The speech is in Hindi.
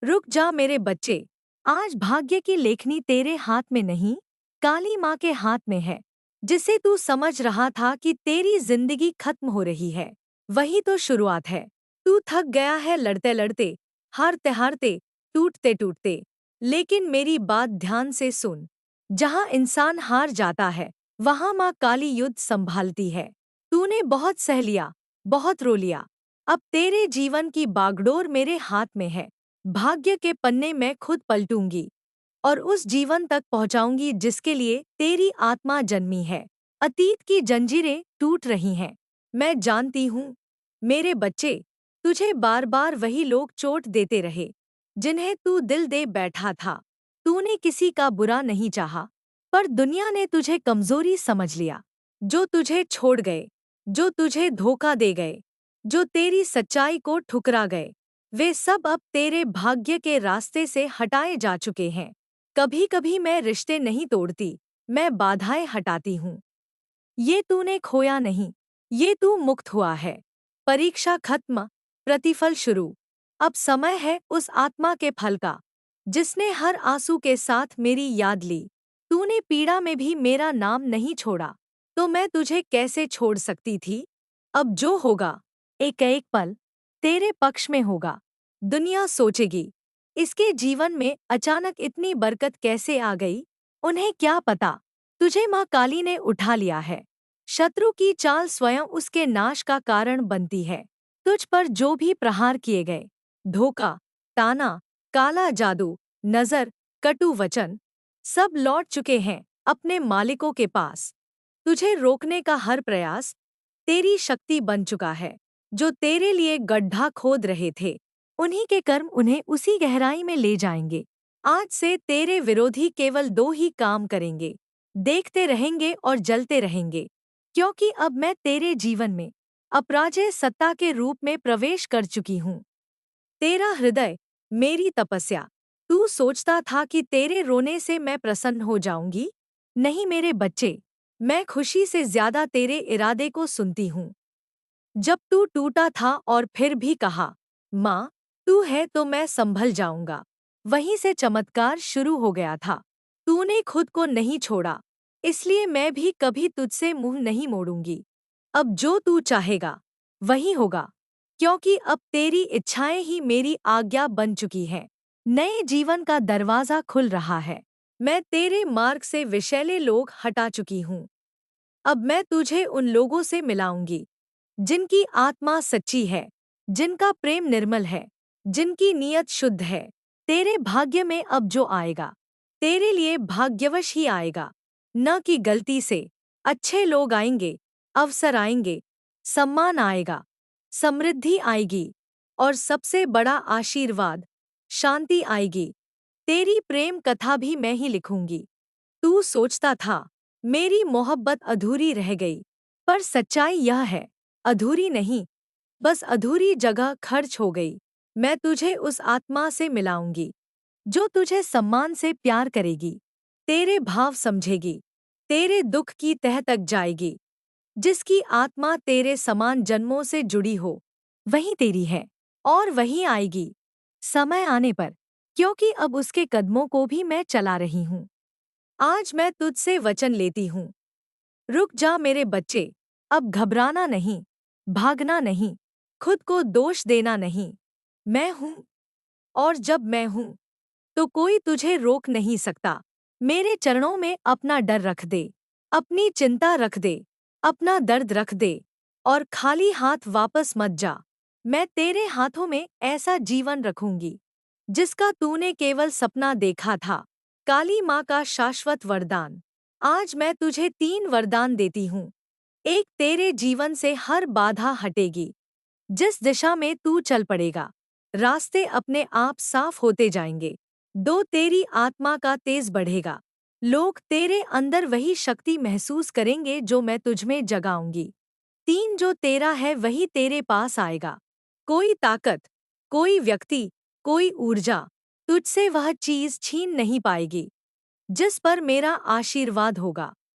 रुक जा मेरे बच्चे। आज भाग्य की लेखनी तेरे हाथ में नहीं, काली माँ के हाथ में है। जिसे तू समझ रहा था कि तेरी जिंदगी खत्म हो रही है, वही तो शुरुआत है। तू थक गया है लड़ते लड़ते, हारते हारते, टूटते टूटते। लेकिन मेरी बात ध्यान से सुन। जहाँ इंसान हार जाता है, वहाँ माँ काली युद्ध संभालती है। तूने बहुत सह लिया, बहुत रो लिया। अब तेरे जीवन की बागडोर मेरे हाथ में है। भाग्य के पन्ने मैं खुद पलटूंगी और उस जीवन तक पहुंचाऊंगी जिसके लिए तेरी आत्मा जन्मी है। अतीत की जंजीरें टूट रही हैं, मैं जानती हूँ। मेरे बच्चे, तुझे बार बार वही लोग चोट देते रहे जिन्हें तू दिल दे बैठा था। तूने किसी का बुरा नहीं चाहा, पर दुनिया ने तुझे कमजोरी समझ लिया। जो तुझे छोड़ गए, जो तुझे धोखा दे गए, जो तेरी सच्चाई को ठुकरा गए, वे सब अब तेरे भाग्य के रास्ते से हटाए जा चुके हैं। कभी कभी मैं रिश्ते नहीं तोड़ती, मैं बाधाएं हटाती हूँ। ये तूने खोया नहीं, ये तू मुक्त हुआ है। परीक्षा खत्म, प्रतिफल शुरू। अब समय है उस आत्मा के फल का, जिसने हर आंसू के साथ मेरी याद ली। तूने पीड़ा में भी मेरा नाम नहीं छोड़ा, तो मैं तुझे कैसे छोड़ सकती थी। अब जो होगा, एक एक पल तेरे पक्ष में होगा। दुनिया सोचेगी, इसके जीवन में अचानक इतनी बरकत कैसे आ गई। उन्हें क्या पता, तुझे माँ काली ने उठा लिया है। शत्रु की चाल स्वयं उसके नाश का कारण बनती है। तुझ पर जो भी प्रहार किए गए, धोखा, ताना, काला जादू, नजर, कटु वचन, सब लौट चुके हैं अपने मालिकों के पास। तुझे रोकने का हर प्रयास तेरी शक्ति बन चुका है। जो तेरे लिए गड्ढा खोद रहे थे, उन्हीं के कर्म उन्हें उसी गहराई में ले जाएंगे। आज से तेरे विरोधी केवल दो ही काम करेंगे, देखते रहेंगे और जलते रहेंगे। क्योंकि अब मैं तेरे जीवन में अपराजय सत्ता के रूप में प्रवेश कर चुकी हूँ। तेरा हृदय मेरी तपस्या। तू सोचता था कि तेरे रोने से मैं प्रसन्न हो जाऊंगी? नहीं मेरे बच्चे, मैं खुशी से ज्यादा तेरे इरादे को सुनती हूँ। जब तू टूटा था और फिर भी कहा, माँ, तू है तो मैं संभल जाऊंगा, वहीं से चमत्कार शुरू हो गया था। तूने खुद को नहीं छोड़ा, इसलिए मैं भी कभी तुझसे मुंह नहीं मोड़ूंगी। अब जो तू चाहेगा, वही होगा, क्योंकि अब तेरी इच्छाएं ही मेरी आज्ञा बन चुकी हैं। नए जीवन का दरवाजा खुल रहा है। मैं तेरे मार्ग से विषैले लोग हटा चुकी हूँ। अब मैं तुझे उन लोगों से मिलाऊंगी जिनकी आत्मा सच्ची है, जिनका प्रेम निर्मल है, जिनकी नीयत शुद्ध है। तेरे भाग्य में अब जो आएगा, तेरे लिए भाग्यवश ही आएगा, न कि गलती से। अच्छे लोग आएंगे, अवसर आएंगे, सम्मान आएगा, समृद्धि आएगी और सबसे बड़ा आशीर्वाद, शांति आएगी। तेरी प्रेम कथा भी मैं ही लिखूंगी। तू सोचता था मेरी मोहब्बत अधूरी रह गई, पर सच्चाई यह है, अधूरी नहीं, बस अधूरी जगह खर्च हो गई। मैं तुझे उस आत्मा से मिलाऊंगी जो तुझे सम्मान से प्यार करेगी, तेरे भाव समझेगी, तेरे दुख की तह तक जाएगी। जिसकी आत्मा तेरे समान जन्मों से जुड़ी हो, वही तेरी है और वही आएगी समय आने पर, क्योंकि अब उसके कदमों को भी मैं चला रही हूँ। आज मैं तुझसे वचन लेती हूँ। रुक जा मेरे बच्चे, अब घबराना नहीं, भागना नहीं, खुद को दोष देना नहीं। मैं हूँ, और जब मैं हूँ, तो कोई तुझे रोक नहीं सकता। मेरे चरणों में अपना डर रख दे, अपनी चिंता रख दे, अपना दर्द रख दे, और खाली हाथ वापस मत जा। मैं तेरे हाथों में ऐसा जीवन रखूंगी जिसका तूने केवल सपना देखा था। काली माँ का शाश्वत वरदान। आज मैं तुझे 3 वरदान देती हूँ। एक, तेरे जीवन से हर बाधा हटेगी। जिस दिशा में तू चल पड़ेगा, रास्ते अपने आप साफ होते जाएंगे। 2, तेरी आत्मा का तेज बढ़ेगा। लोग तेरे अंदर वही शक्ति महसूस करेंगे जो मैं तुझमें जगाऊंगी। 3, जो तेरा है वही तेरे पास आएगा। कोई ताकत, कोई व्यक्ति, कोई ऊर्जा तुझसे वह चीज छीन नहीं पाएगी जिस पर मेरा आशीर्वाद होगा।